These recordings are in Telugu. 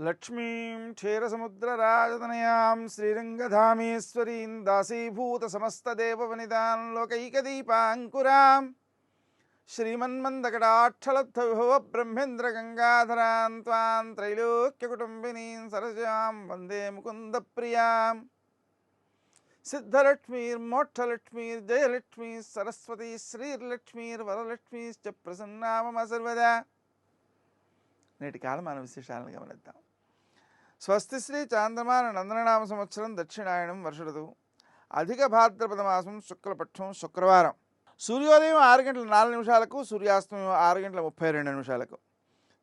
లక్ష్మీం క్షీరసముద్రరాజతనయాం శ్రీరంగధామేశ్వరీం దాసీభూత సమస్తదేవవనితాం లోకైకదీపాంకురాం శ్రీమన్మందకటాక్షలబ్ధవిభవ బ్రహ్మేంద్ర గంగాధరాం త్వాం త్రైలోక్యకుటుంబినీం సరసాం వందే ముకుందప్రియాం. సిద్ధలక్ష్మీర్మోక్షలక్ష్మీర్జయలక్ష్మీ సరస్వతీ శ్రీర్లక్ష్మీర్వరలక్ష్మీశ్చ ప్రసన్నా మమ సర్వదా. నేటి కాలమాన విశేషాలను గమనిద్దాం. స్వస్తి శ్రీ చాంద్రమాన నందననామ సంవత్సరం దక్షిణాయనం వర్ష ఋతువు అధిక భాద్రపద మాసం శుక్లపక్షం శుక్రవారం. సూర్యోదయం 6 గంటల 4 నిమిషాలకు, సూర్యాస్తమయం 6 గంటల 32 నిమిషాలకు.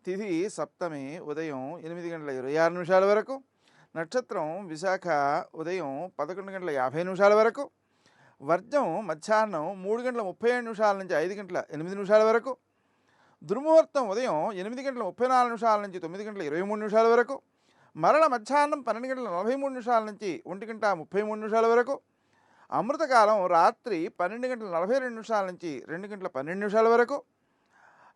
తిథి సప్తమి ఉదయం 8 గంటల 26 నిమిషాల వరకు. నక్షత్రం విశాఖ ఉదయం 11 గంటల 50 నిమిషాల వరకు. వర్జం మధ్యాహ్నం 3 గంటల 37 నిమిషాల నుంచి 5 గంటల 8 నిమిషాల వరకు. దుర్ముహూర్తం ఉదయం 8 గంటల 34 నిమిషాల నుంచి 9 గంటల 23 నిమిషాల వరకు. మరల మధ్యాహ్నం 12 గంటల 43 నిమిషాల నుంచి 1 గంట 33 నిమిషాల వరకు. అమృతకాలం రాత్రి 12 గంటల 42 నిమిషాల నుంచి 2 గంటల 12 నిమిషాల వరకు.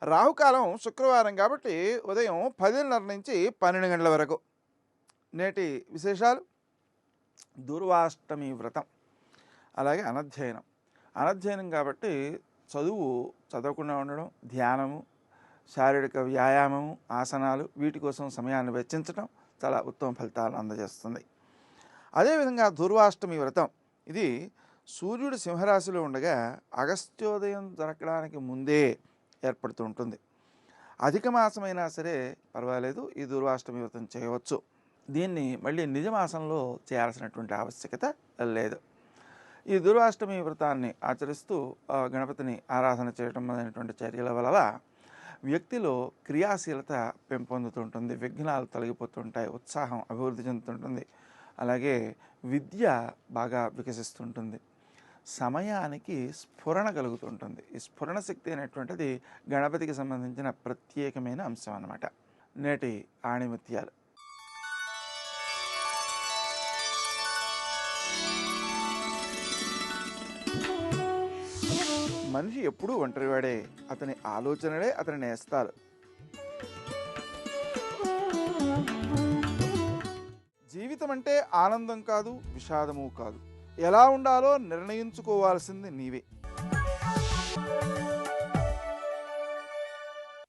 రాహుకాలం శుక్రవారం కాబట్టి ఉదయం 10:30 నుంచి 12 గంటల వరకు. నేటి విశేషాలు: దూర్వాష్టమి వ్రతం, అలాగే అనధ్యయనం కాబట్టి చదవకుండా ఉండడం, ధ్యానము, శారీరక వ్యాయామము, ఆసనాలు, వీటి కోసం సమయాన్ని వెచ్చించడం చాలా ఉత్తమ ఫలితాలు అందజేస్తుంది. అదేవిధంగా దూర్వాష్టమి వ్రతం ఇది సూర్యుడు సింహరాశిలో ఉండగా అగస్త్యోదయం జరగడానికి ముందే ఏర్పడుతూ ఉంటుంది. అధిక మాసమైనా సరే పర్వాలేదు, ఈ దూర్వాష్టమి వ్రతం చేయవచ్చు. దీన్ని మళ్ళీ నిజమాసంలో చేయాల్సినటువంటి ఆవశ్యకత లేదు. ఈ దూర్వాష్టమి వ్రతాన్ని ఆచరిస్తూ గణపతిని ఆరాధన చేయడం అనేటువంటి చర్యల వల్ల వ్యక్తిలో క్రియాశీలత పెంపొందుతుంటుంది, విఘ్నాలు తొలగిపోతుంటాయి, ఉత్సాహం అభివృద్ధి చెందుతుంటుంది, అలాగే విద్య బాగా వికసిస్తుంటుంది, సమయానికి స్ఫురణ కలుగుతుంటుంది. ఈ స్ఫురణ శక్తి అనేటువంటిది గణపతికి సంబంధించిన ప్రత్యేకమైన అంశం అన్నమాట. నేటి ఆణిముత్యాలు: మనిషి ఎప్పుడూ ఒంటరివాడే, అతని ఆలోచనలే అతని నేస్తాలు. జీవితం అంటే ఆనందం కాదు, విషాదము కాదు, ఎలా ఉండాలో నిర్ణయించుకోవాల్సింది నీవే.